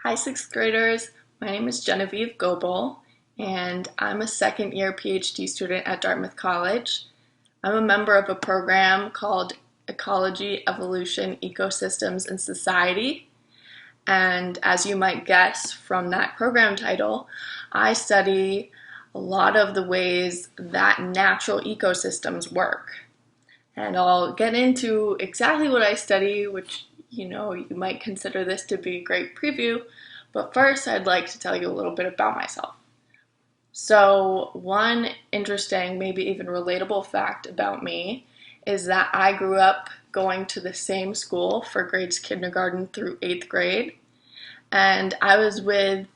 Hi, sixth graders. My name is Genevieve Goebel, and I'm a second year PhD student at Dartmouth College. I'm a member of a program called Ecology, Evolution, Ecosystems, and Society. And as you might guess from that program title, I study a lot of the ways that natural ecosystems work. And I'll get into exactly what I study, which you might consider this to be a great preview, but first I'd like to tell you a little bit about myself. So one interesting, maybe even relatable fact about me is that I grew up going to the same school for grades kindergarten through 8th grade, and I was with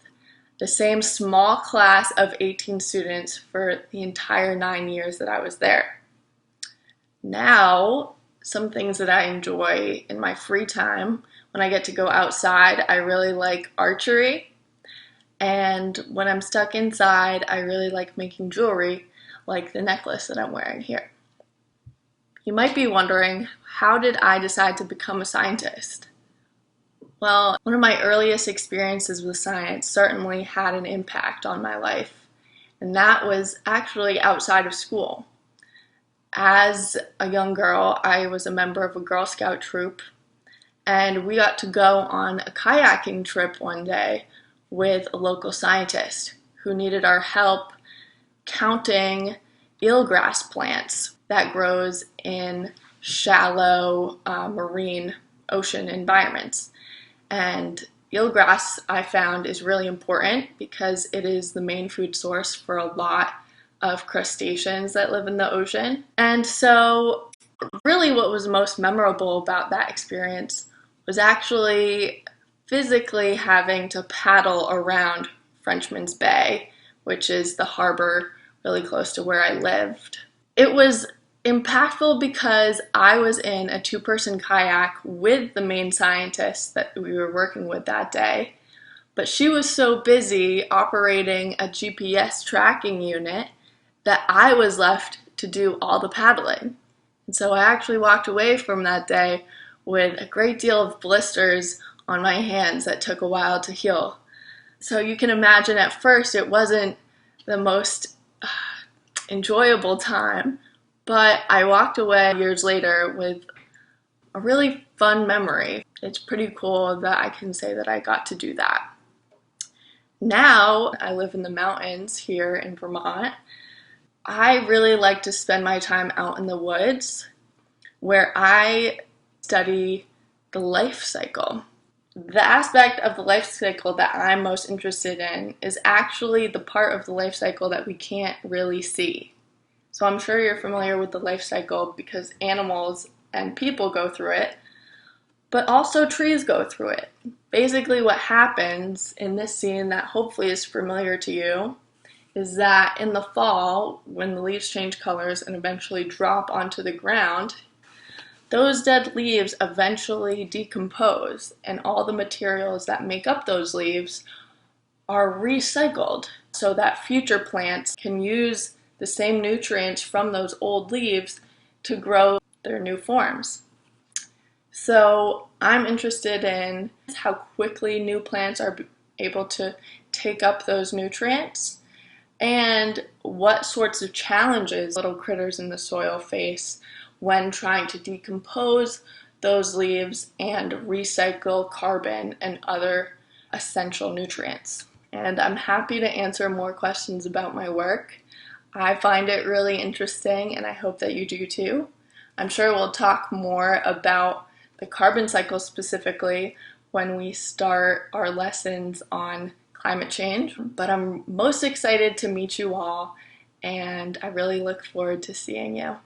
the same small class of 18 students for the entire 9 years that I was there. Now, some things that I enjoy in my free time when I get to go outside, I really like archery. And when I'm stuck inside, I really like making jewelry, like the necklace that I'm wearing here. You might be wondering, how did I decide to become a scientist? Well, one of my earliest experiences with science certainly had an impact on my life, and that was actually outside of school. As a young girl, I was a member of a Girl Scout troop, and we got to go on a kayaking trip one day with a local scientist who needed our help counting eelgrass plants that grows in shallow marine ocean environments. And eelgrass, I found, is really important because it is the main food source for a lot of crustaceans that live in the ocean. And so really what was most memorable about that experience was actually physically having to paddle around Frenchman's Bay, which is the harbor really close to where I lived. It was impactful because I was in a two-person kayak with the main scientist that we were working with that day, but she was so busy operating a GPS tracking unit that I was left to do all the paddling. And so I actually walked away from that day with a great deal of blisters on my hands that took a while to heal. So you can imagine at first it wasn't the most enjoyable time, but I walked away years later with a really fun memory. It's pretty cool that I can say that I got to do that. Now I live in the mountains here in Vermont. I really like to spend my time out in the woods where I study the life cycle. The aspect of the life cycle that I'm most interested in is actually the part of the life cycle that we can't really see. So I'm sure you're familiar with the life cycle because animals and people go through it, but also trees go through it. Basically what happens in this scene that hopefully is familiar to you is that in the fall, when the leaves change colors and eventually drop onto the ground, those dead leaves eventually decompose, and all the materials that make up those leaves are recycled so that future plants can use the same nutrients from those old leaves to grow their new forms. So I'm interested in how quickly new plants are able to take up those nutrients and what sorts of challenges little critters in the soil face when trying to decompose those leaves and recycle carbon and other essential nutrients. And I'm happy to answer more questions about my work. I find it really interesting, and I hope that you do too. I'm sure we'll talk more about the carbon cycle specifically when we start our lessons on climate change, but I'm most excited to meet you all, and I really look forward to seeing you.